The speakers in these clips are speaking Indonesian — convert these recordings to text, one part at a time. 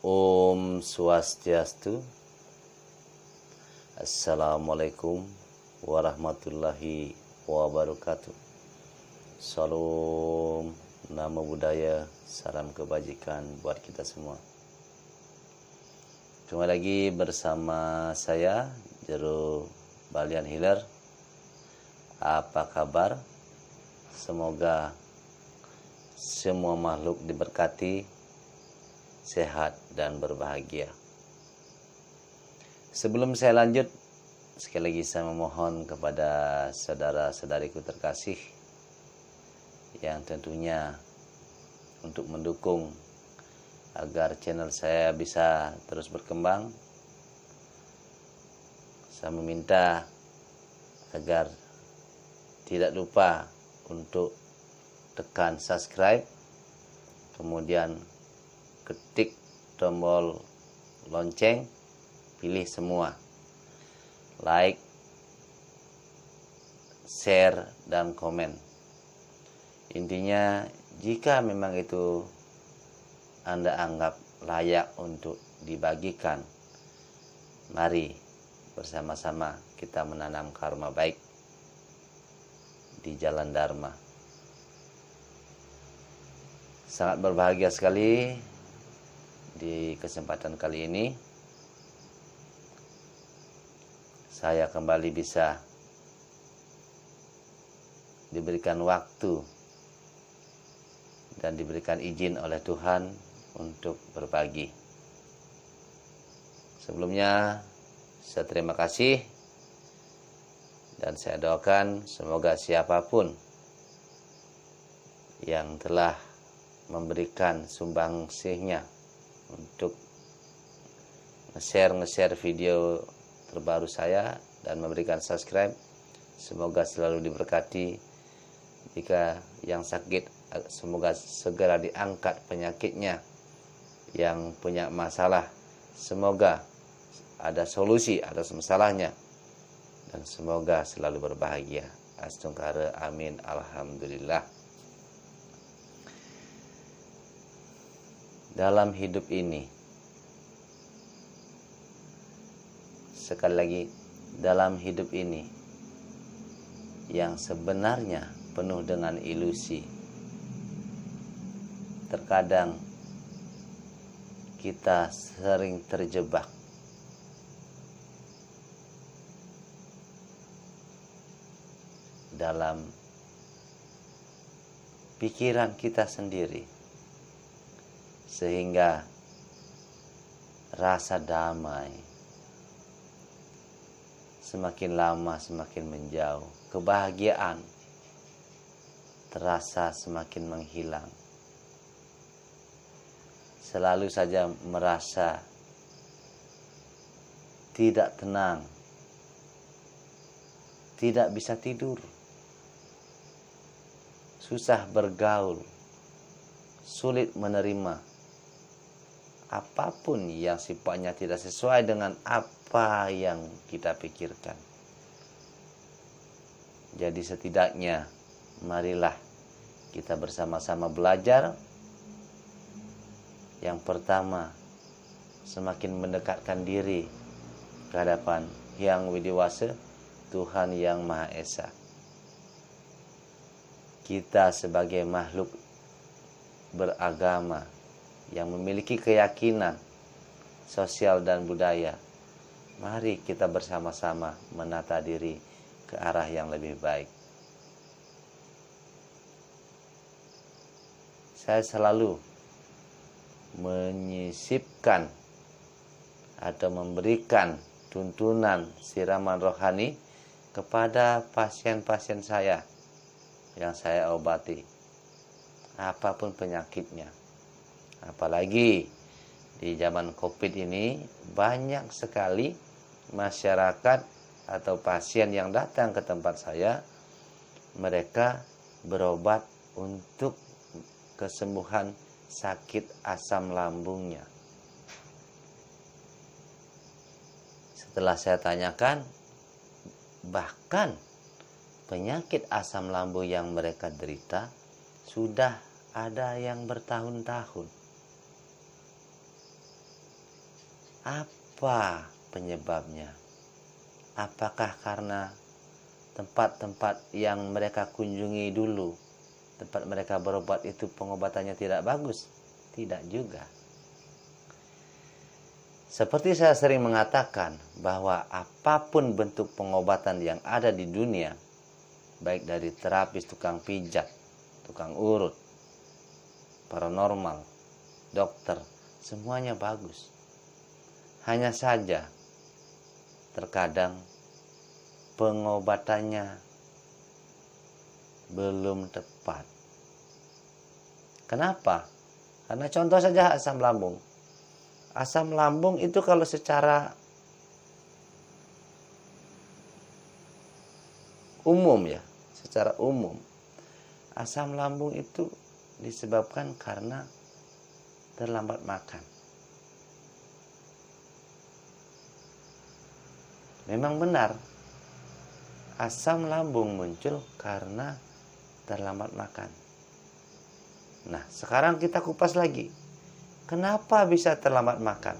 Om Swastiastu. Assalamualaikum warahmatullahi wabarakatuh. Salam, nama budaya, salam kebajikan buat kita semua. Kembali lagi bersama saya Jero Balian Hiler. Apa kabar? Semoga semua makhluk diberkati, sehat dan berbahagia. Sebelum saya lanjut, sekali lagi saya memohon kepada saudara-saudariku terkasih yang tentunya untuk mendukung agar channel saya bisa terus berkembang. Saya meminta agar tidak lupa untuk tekan subscribe, kemudian ketik tombol lonceng, pilih semua, like, share, dan komen. Intinya, jika memang itu Anda anggap layak untuk dibagikan, mari bersama-sama kita menanam karma baik di jalan Dharma. Sangat berbahagia sekali di kesempatan kali ini saya kembali bisa diberikan waktu dan diberikan izin oleh Tuhan untuk berbagi. Sebelumnya saya terima kasih dan saya doakan semoga siapapun yang telah memberikan sumbangsihnya untuk nge-share video terbaru saya dan memberikan subscribe, semoga selalu diberkati. Jika yang sakit, semoga segera diangkat penyakitnya. Yang punya masalah, semoga ada solusi atas masalahnya, dan semoga selalu berbahagia. Astungkara, amin, alhamdulillah. Dalam hidup ini, sekali lagi, dalam hidup ini yang sebenarnya penuh dengan ilusi, terkadang kita sering terjebak dalam pikiran kita sendiri, sehingga rasa damai semakin lama semakin menjauh, kebahagiaan terasa semakin menghilang. Selalu saja merasa tidak tenang, tidak bisa tidur, susah bergaul, sulit menerima apapun yang sifatnya tidak sesuai dengan apa yang kita pikirkan. Jadi setidaknya marilah kita bersama-sama belajar. Yang pertama, semakin mendekatkan diri ke hadapan Hyang Widiwasa, Tuhan Yang Maha Esa. Kita sebagai makhluk beragama yang memiliki keyakinan sosial dan budaya, mari kita bersama-sama menata diri ke arah yang lebih baik. Saya selalu menyisipkan atau memberikan tuntunan siraman rohani kepada pasien-pasien saya yang saya obati, apapun penyakitnya. Apalagi di zaman COVID ini, banyak sekali masyarakat atau pasien yang datang ke tempat saya, mereka berobat untuk kesembuhan sakit asam lambungnya. Setelah saya tanyakan, bahkan penyakit asam lambung yang mereka derita sudah ada yang bertahun-tahun. Apa penyebabnya? Apakah karena tempat-tempat yang mereka kunjungi dulu, tempat mereka berobat itu pengobatannya tidak bagus? Tidak juga. Seperti saya sering mengatakan bahwa apapun bentuk pengobatan yang ada di dunia, baik dari terapis, tukang pijat, tukang urut, paranormal, dokter, semuanya bagus. Hanya saja terkadang pengobatannya belum tepat. Kenapa? Karena contoh saja asam lambung. Asam lambung itu kalau secara umum ya, secara umum, asam lambung itu disebabkan karena terlambat makan. Memang benar, asam lambung muncul karena terlambat makan. Nah, sekarang kita kupas lagi. Kenapa bisa terlambat makan?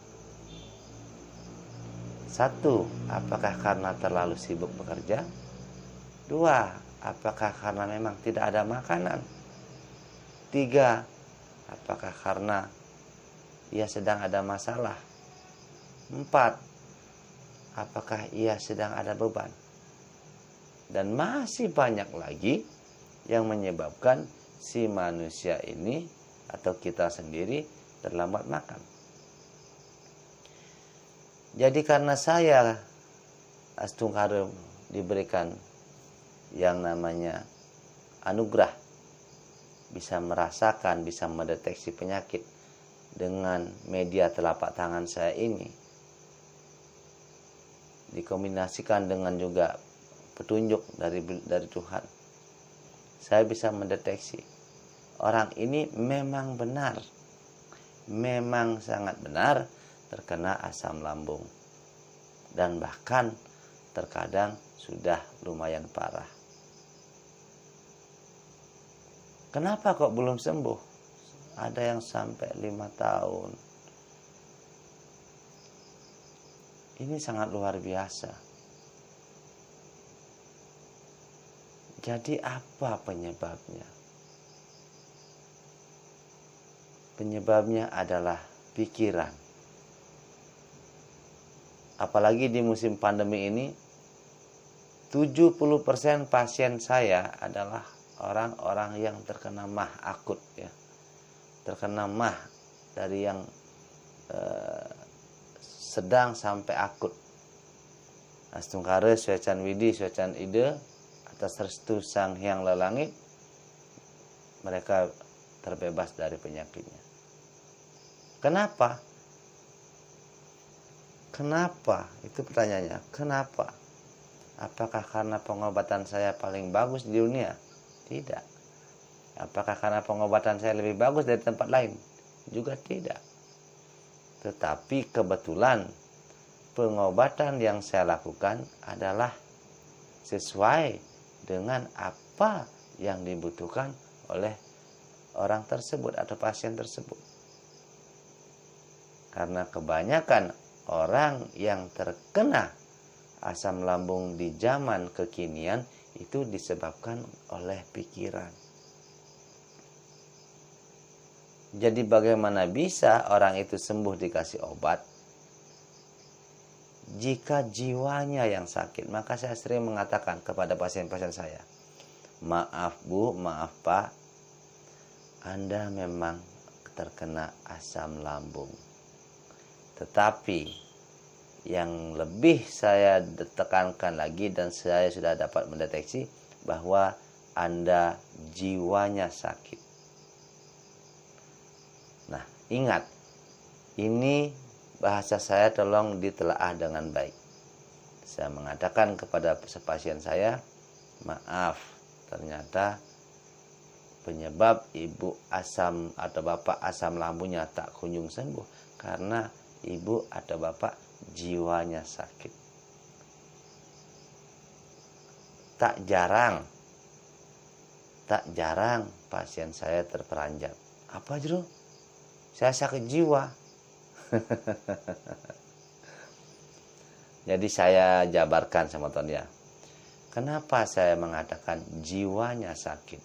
1. Apakah karena terlalu sibuk bekerja? 2. Apakah karena memang tidak ada makanan? 3. Apakah karena ia sedang ada masalah? 4. Apakah ia sedang ada beban? Dan masih banyak lagi yang menyebabkan si manusia ini atau kita sendiri terlambat makan. Jadi karena saya Astungkare diberikan yang namanya anugerah, bisa merasakan, bisa mendeteksi penyakit dengan media telapak tangan saya ini, dikombinasikan dengan juga petunjuk dari Tuhan, saya bisa mendeteksi orang ini memang benar, memang sangat benar terkena asam lambung, dan bahkan terkadang sudah lumayan parah. Kenapa kok belum sembuh? Ada yang sampai 5 tahun. Ini sangat luar biasa. Jadi apa penyebabnya? Penyebabnya adalah pikiran. Apalagi di musim pandemi ini, 70% pasien saya adalah orang-orang yang terkena MAH akut ya. Terkena MAH dari yang sedang sampai akut. Astungkare Swecan Widi Swecan Ide atas restu Sang Hyang Lelangit, mereka terbebas dari penyakitnya. Kenapa? Kenapa? Itu pertanyaannya. Kenapa? Apakah karena pengobatan saya paling bagus di dunia? Tidak. Apakah karena pengobatan saya lebih bagus dari tempat lain? Juga tidak. Tetapi kebetulan pengobatan yang saya lakukan adalah sesuai dengan apa yang dibutuhkan oleh orang tersebut atau pasien tersebut. Karena kebanyakan orang yang terkena asam lambung di zaman kekinian itu disebabkan oleh pikiran. Jadi bagaimana bisa orang itu sembuh dikasih obat jika jiwanya yang sakit? Maka saya sering mengatakan kepada pasien-pasien saya, maaf Bu, maaf Pak, Anda memang terkena asam lambung. Tetapi yang lebih saya tekankan lagi, dan saya sudah dapat mendeteksi bahwa Anda jiwanya sakit. Nah, ingat, ini bahasa saya tolong ditelaah dengan baik. Saya mengatakan kepada pasien saya, maaf, ternyata penyebab ibu asam atau bapak asam lambungnya tak kunjung sembuh karena ibu atau bapak jiwanya sakit. Tak jarang pasien saya terperanjat. Apa Jero? Saya sakit jiwa. Jadi saya jabarkan sama teman ya. Kenapa saya mengatakan jiwanya sakit?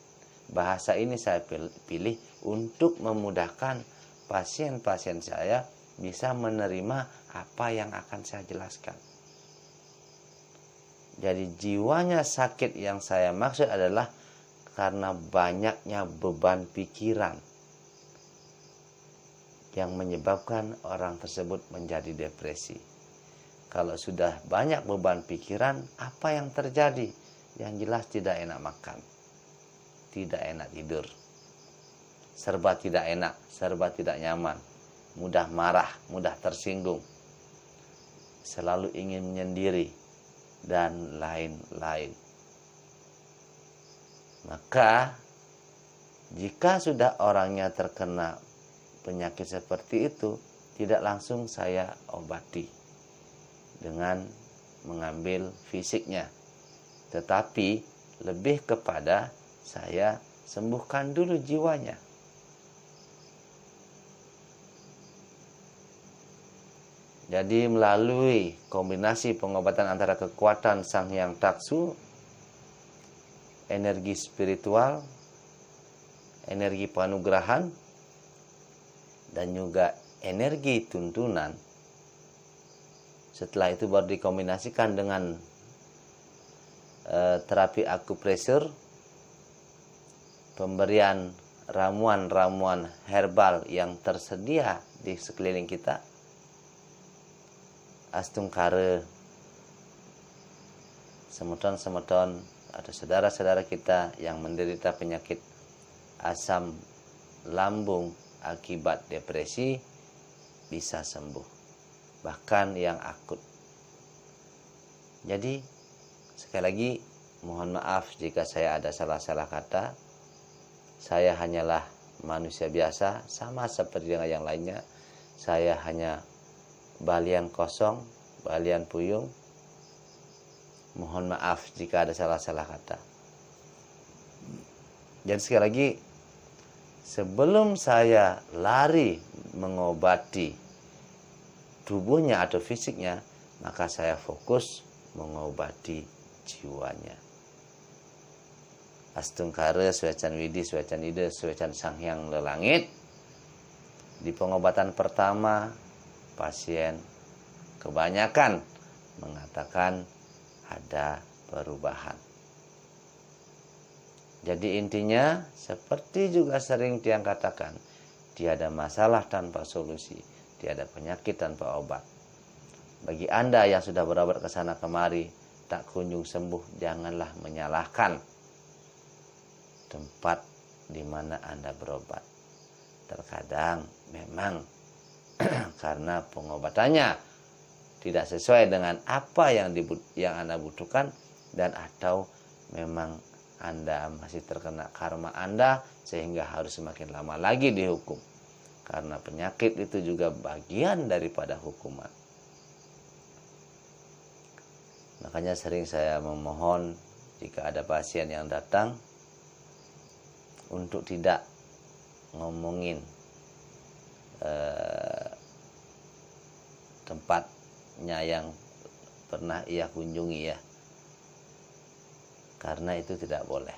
Bahasa ini saya pilih untuk memudahkan pasien-pasien saya bisa menerima apa yang akan saya jelaskan. Jadi jiwanya sakit yang saya maksud adalah karena banyaknya beban pikiran yang menyebabkan orang tersebut menjadi depresi. Kalau sudah banyak beban pikiran, apa yang terjadi? Yang jelas tidak enak makan, tidak enak tidur, serba tidak enak, serba tidak nyaman, mudah marah, mudah tersinggung, selalu ingin menyendiri, dan lain-lain. Maka, jika sudah orangnya terkena penyakit seperti itu, tidak langsung saya obati dengan mengambil fisiknya, tetapi lebih kepada saya sembuhkan dulu jiwanya. Jadi melalui kombinasi pengobatan antara kekuatan Sang Hyang Taksu, energi spiritual, energi penganugerahan, dan juga energi tuntunan, setelah itu baru dikombinasikan dengan terapi akupresur, pemberian ramuan-ramuan herbal yang tersedia di sekeliling kita, astungkara, semeton-semeton, atau saudara-saudara kita yang menderita penyakit asam lambung akibat depresi bisa sembuh, bahkan yang akut. Jadi sekali lagi mohon maaf jika saya ada salah-salah kata. Saya hanyalah manusia biasa, sama seperti dengan yang lainnya. Saya hanya balian kosong, balian puyung. Mohon maaf jika ada salah-salah kata. Dan sekali lagi, sebelum saya lari mengobati tubuhnya atau fisiknya, maka saya fokus mengobati jiwanya. Astungkara, Swecan Widi, Swecan Ida, Swecan Sang Hyang Lelangit. Di pengobatan pertama, pasien kebanyakan mengatakan ada perubahan. Jadi intinya, seperti juga sering Tiang katakan, tiada masalah tanpa solusi, tiada penyakit tanpa obat. Bagi Anda yang sudah berobat ke sana kemari, tak kunjung sembuh, janganlah menyalahkan tempat di mana Anda berobat. Terkadang memang karena pengobatannya tidak sesuai dengan apa yang Anda butuhkan, dan atau memang Anda masih terkena karma Anda sehingga harus semakin lama lagi dihukum. Karena penyakit itu juga bagian daripada hukuman. Makanya sering saya memohon jika ada pasien yang datang untuk tidak ngomongin tempatnya yang pernah ia kunjungi ya. Karena itu tidak boleh.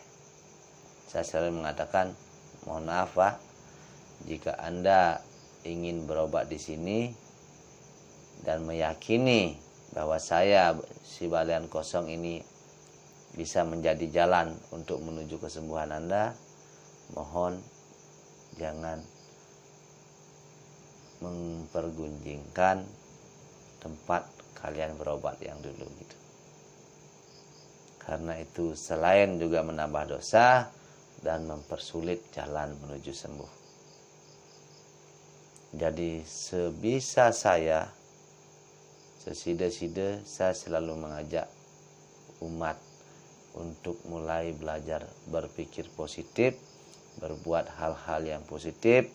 Saya selalu mengatakan, mohon maaf Pak, jika Anda ingin berobat di sini dan meyakini bahwa saya, si balian kosong ini, bisa menjadi jalan untuk menuju kesembuhan Anda, mohon jangan mempergunjingkan tempat kalian berobat yang dulu gitu. Karena itu selain juga menambah dosa dan mempersulit jalan menuju sembuh. Jadi sebisa saya, sesida-sida saya selalu mengajak umat untuk mulai belajar berpikir positif, berbuat hal-hal yang positif,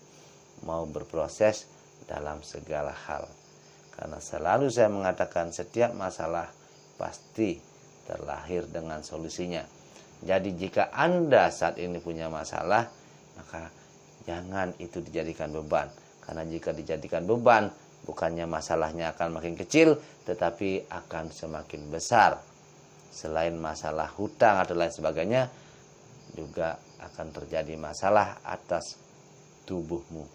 mau berproses dalam segala hal. Karena selalu saya mengatakan setiap masalah pasti terlahir dengan solusinya. Jadi jika Anda saat ini punya masalah, maka jangan itu dijadikan beban. Karena jika dijadikan beban, bukannya masalahnya akan makin kecil, tetapi akan semakin besar. Selain masalah hutang atau lain sebagainya, juga akan terjadi masalah atas tubuhmu.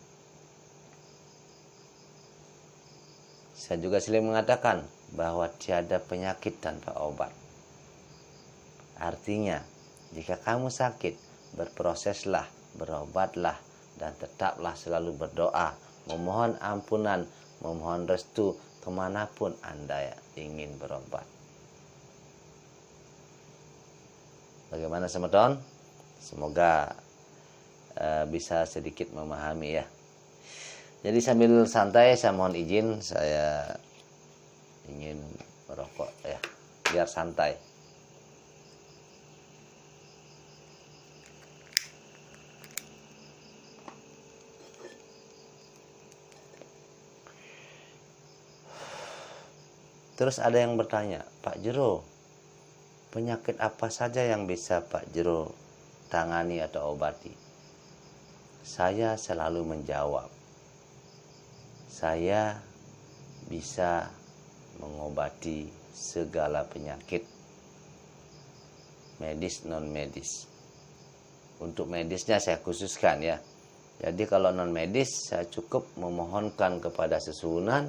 Saya juga sering mengatakan bahwa tiada penyakit tanpa obat. Artinya, jika kamu sakit, berproseslah, berobatlah, dan tetaplah selalu berdoa, memohon ampunan, memohon restu kemanapun Anda ingin berobat. Bagaimana Semeton? Semoga bisa sedikit memahami ya. Jadi sambil santai, saya mohon izin, saya ingin merokok ya, biar santai. Terus ada yang bertanya, Pak Jero, penyakit apa saja yang bisa Pak Jero tangani atau obati? Saya selalu menjawab, saya bisa mengobati segala penyakit, medis non medis. Untuk medisnya saya khususkan ya. Jadi kalau non medis saya cukup memohonkan kepada sesuhunan,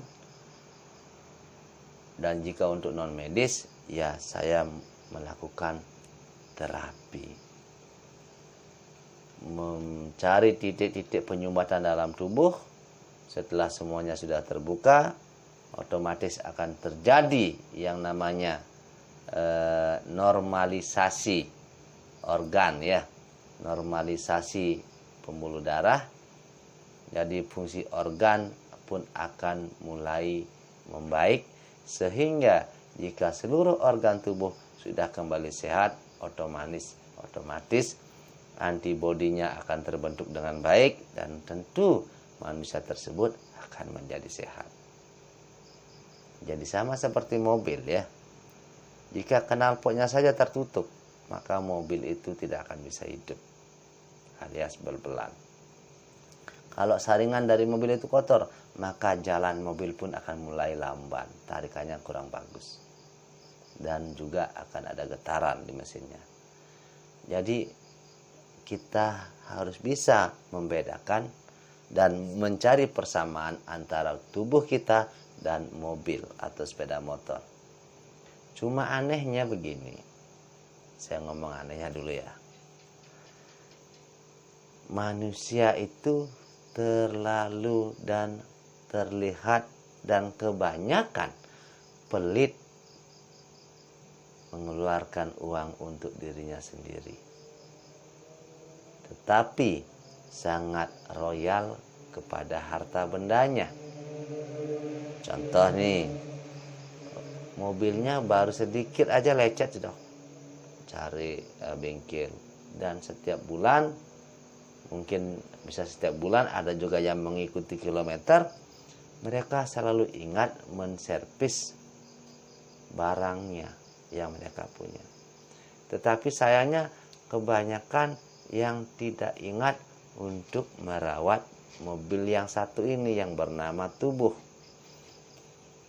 dan jika untuk non medis ya saya melakukan terapi, mencari titik-titik penyumbatan dalam tubuh. Setelah semuanya sudah terbuka, otomatis akan terjadi yang namanya normalisasi organ ya, normalisasi pembuluh darah. Jadi fungsi organ pun akan mulai membaik, sehingga jika seluruh organ tubuh sudah kembali sehat, otomatis antibodinya akan terbentuk dengan baik, dan tentu manusia tersebut akan menjadi sehat. Jadi sama seperti mobil ya. Jika knalpotnya saja tertutup, maka mobil itu tidak akan bisa hidup, alias bel-belan. Kalau saringan dari mobil itu kotor, maka jalan mobil pun akan mulai lamban, tarikannya kurang bagus, dan juga akan ada getaran di mesinnya. Jadi kita harus bisa membedakan dan mencari persamaan antara tubuh kita dan mobil atau sepeda motor. Cuma anehnya begini, saya ngomong anehnya dulu ya. Manusia itu terlalu dan terlihat dan kebanyakan pelit mengeluarkan uang untuk dirinya sendiri, tetapi sangat royal kepada harta bendanya. Contoh nih, mobilnya baru sedikit aja lecet sudah cari bengkel, dan setiap bulan, mungkin bisa setiap bulan, ada juga yang mengikuti kilometer, mereka selalu ingat menservis barangnya yang mereka punya. Tetapi sayangnya kebanyakan yang tidak ingat untuk merawat mobil yang satu ini yang bernama tubuh.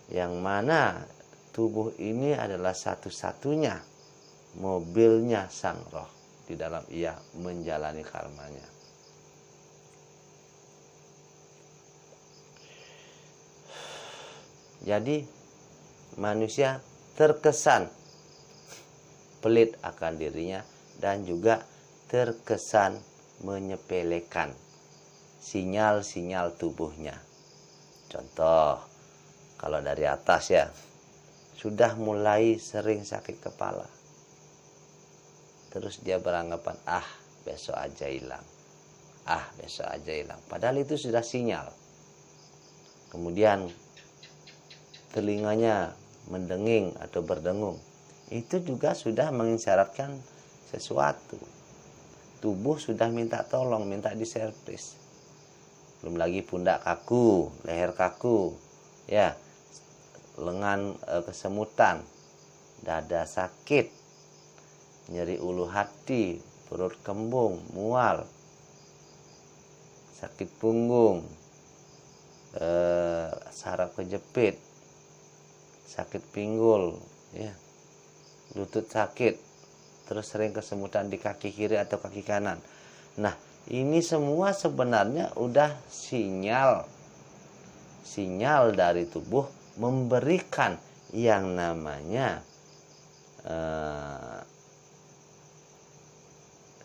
Yang mana tubuh ini adalah satu-satunya mobilnya sang roh di dalam ia menjalani karmanya. Jadi manusia terkesan pelit akan dirinya, dan juga terkesan menyepelekan sinyal-sinyal tubuhnya. Contoh, kalau dari atas ya, sudah mulai sering sakit kepala, terus dia beranggapan, besok aja hilang, besok aja hilang. Padahal itu sudah sinyal. Kemudian telinganya mendenging atau berdengung, itu juga sudah mengisyaratkan sesuatu. Tubuh sudah minta tolong, minta diservis. Belum lagi pundak kaku, leher kaku, ya, lengan kesemutan, dada sakit, nyeri ulu hati, perut kembung, mual, sakit punggung, saraf kejepit, sakit pinggul, ya, lutut sakit, terus sering kesemutan di kaki kiri atau kaki kanan. Nah, ini semua sebenarnya udah sinyal dari tubuh memberikan yang namanya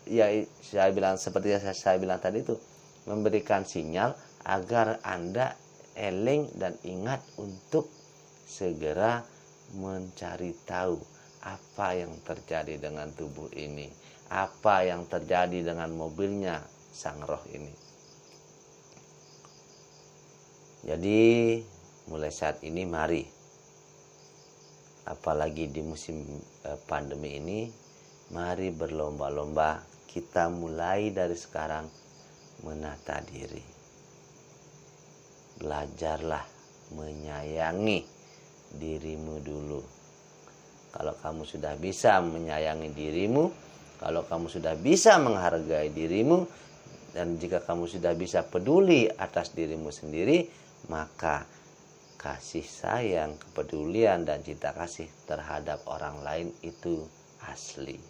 ya saya bilang seperti yang saya bilang tadi itu, memberikan sinyal agar Anda eling dan ingat untuk segera mencari tahu apa yang terjadi dengan tubuh ini, apa yang terjadi dengan mobilnya sang roh ini. Jadi mulai saat ini mari, apalagi di musim pandemi ini, mari berlomba-lomba kita mulai dari sekarang menata diri. Belajarlah menyayangi dirimu dulu. Kalau kamu sudah bisa menyayangi dirimu, kalau kamu sudah bisa menghargai dirimu, dan jika kamu sudah bisa peduli atas dirimu sendiri, maka kasih sayang, kepedulian, dan cinta kasih terhadap orang lain itu asli.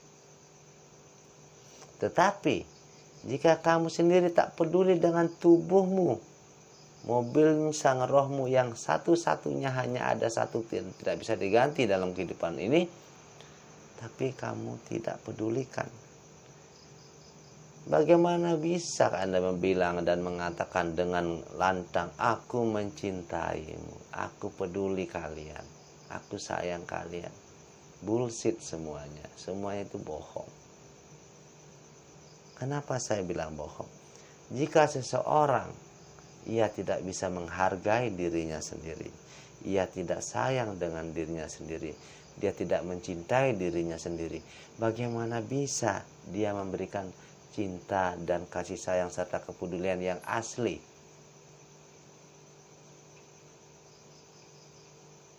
Tetapi jika kamu sendiri tak peduli dengan tubuhmu, mobil sang rohmu yang satu-satunya hanya ada satu, tidak bisa diganti dalam kehidupan ini, tapi kamu tidak pedulikan, bagaimana bisa Anda membilang dan mengatakan dengan lantang, aku mencintaimu, aku peduli kalian, aku sayang kalian? Bullshit semuanya itu bohong. Kenapa saya bilang bohong? Jika seseorang ia tidak bisa menghargai dirinya sendiri, ia tidak sayang dengan dirinya sendiri, dia tidak mencintai dirinya sendiri, bagaimana bisa dia memberikan cinta dan kasih sayang serta kepedulian yang asli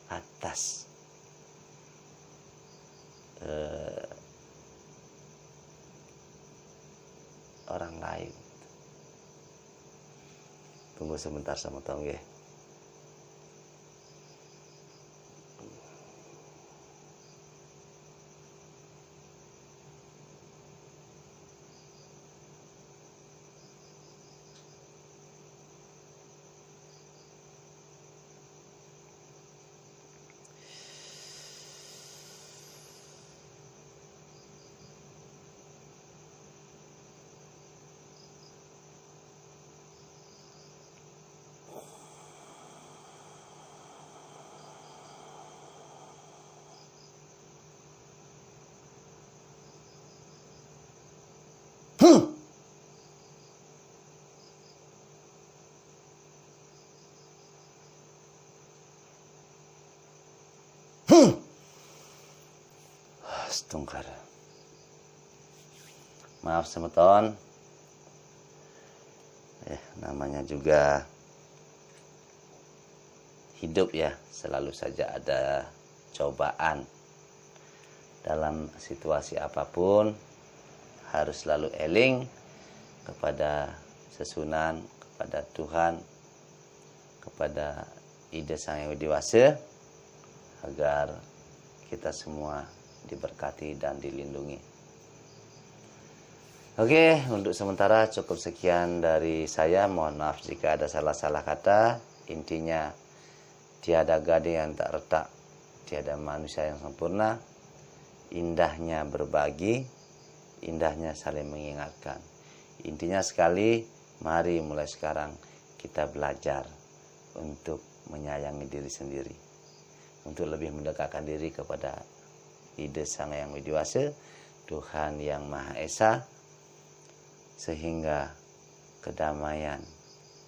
atas orang lain? Tunggu sebentar sama Tongge. Setungkar. Maaf semeton. Namanya juga hidup ya, selalu saja ada cobaan. Dalam situasi apapun harus selalu eling kepada sesunan, kepada Tuhan, kepada ide Sang Yang Widi Wasa, agar kita semua diberkati dan dilindungi. Oke, untuk sementara cukup sekian dari saya. Mohon maaf jika ada salah-salah kata. Intinya, tiada gading yang tak retak, tiada manusia yang sempurna. Indahnya berbagi, indahnya saling mengingatkan. Intinya sekali, mari mulai sekarang kita belajar untuk menyayangi diri sendiri, untuk lebih mendekatkan diri kepada ide Sang Yang Widi Wasa, Tuhan Yang Maha Esa, sehingga kedamaian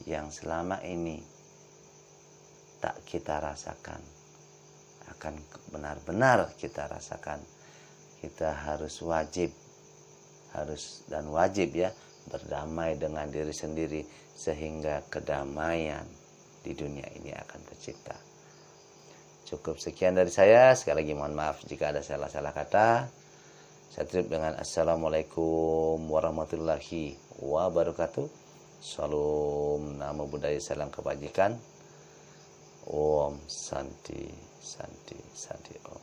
yang selama ini tak kita rasakan akan benar-benar kita rasakan. Kita harus wajib ya berdamai dengan diri sendiri, sehingga kedamaian di dunia ini akan tercipta. Cukup sekian dari saya. Sekali lagi mohon maaf jika ada salah-salah kata. Saya tutup dengan Assalamualaikum warahmatullahi wabarakatuh. Salam, namo buddhaya, salam kebajikan. Om Santi, Santi, Santi Om.